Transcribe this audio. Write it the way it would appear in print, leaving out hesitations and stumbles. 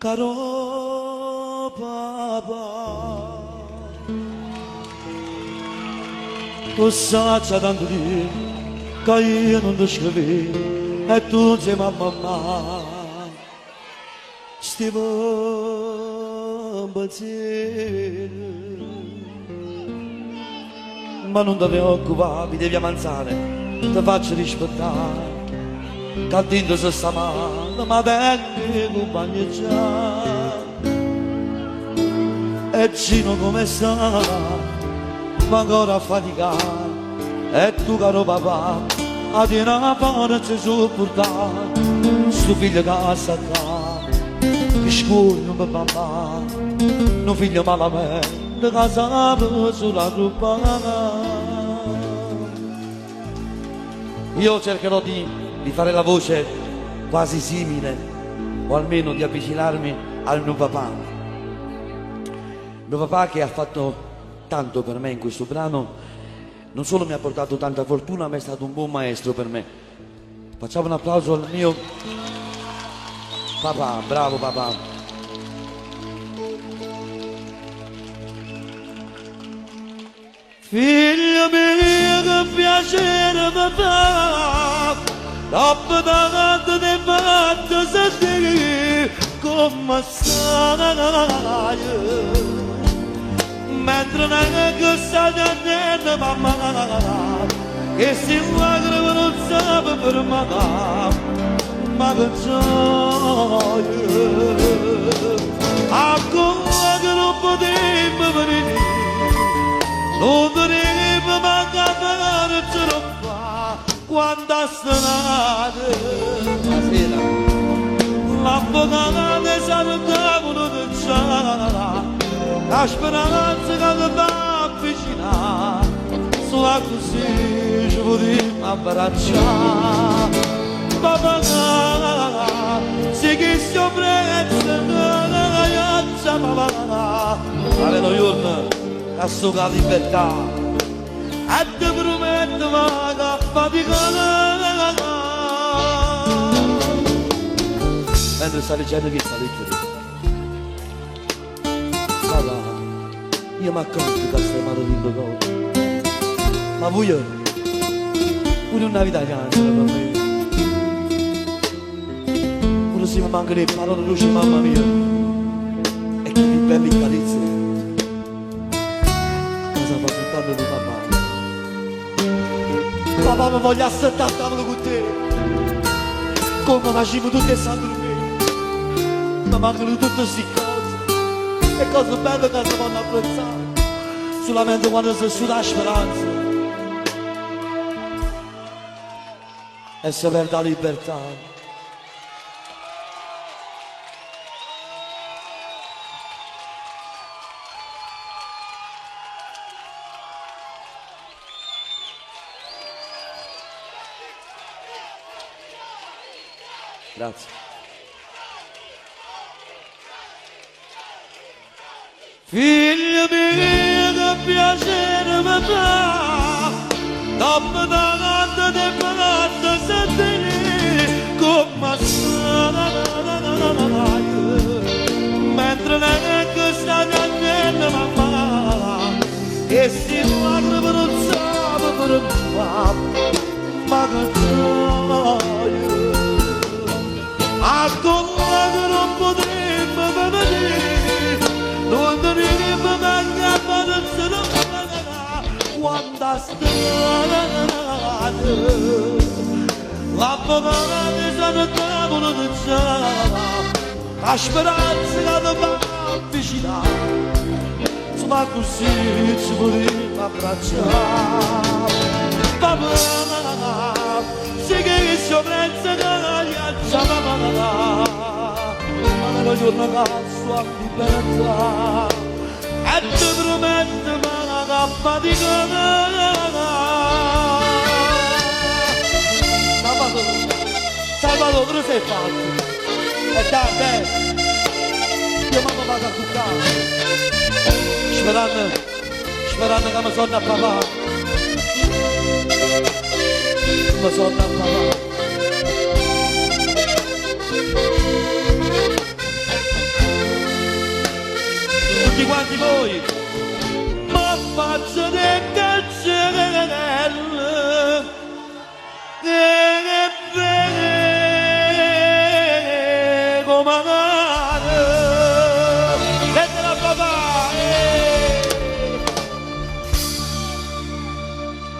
caro papà, tu sai tanto di che io non ti scrivi e tu insieme a mamma stiamo in pensiero. Ma non ti preoccupare, mi devi avanzare, ti faccio rispettare, che dentro se sta male, ma tengo compagni già. E Gino come sta, ma ancora a faticare, e tu caro papà, a te una forza sopportare, sto figlio che sta qua, che scuola per mamma, un figlio malamente. Da casa sulla truppa. Io cercherò di fare la voce quasi simile, o almeno di avvicinarmi al mio papà. Mio papà che ha fatto tanto per me in questo brano, non solo mi ha portato tanta fortuna, ma è stato un buon maestro per me. Facciamo un applauso al mio papà, bravo papà. Figlio mio che piacere papà, dopo tanto ti fatto sentire come stai, mentre non stai attento mamma, che si guarda non sa per mamma, ma che gioia, a come che non potevo venire. Non dovrebbe mancare ce lo fa quando stanate. Buonasera. L'avvocato salutavano che c'ha la speranza che ti va avvicinare, solo così ci potremmo abbracciare. Papà, se che si prezza la ragazza papà. Alleluia. A sua libertà e ti prometto che faticare. Mentre sta leggendo che sta leggendo, guarda, io mi accorgo che stai male di cose, ma voi pure una vita canza per me, pure se mi mancano le parole luce mamma mia e che mi belli carezze. Di papà, papà mi voglio assettare a tavola con te, come facciamo tutti e santi me, mi mancano tutte queste cose, e cose belle che si vanno apprezzare, solamente quando si suda la speranza e si perde la libertà. Grazie. Figlio mio che piacere papà, dopo tanto ti fatto sentire come stai, mentre neanche stai attento mamma, e si guarda per un sabato per un papà, ma che gioia. A cosa che non potremmo vedere, non dovrebbe mancare non se lo farà quando state. L'avvocato sono a tavola di già, la speranza che ti va avvicinare, ma così ci potremmo abbracciare. Papà, se che si prezza che ma nello giorno che sua libertà e ti prometto che faticare. Salvatore, cosa sei fatto? E da te io mi vado a cuccare, sperando che mi sono a papà, mi sono a papà. di voi.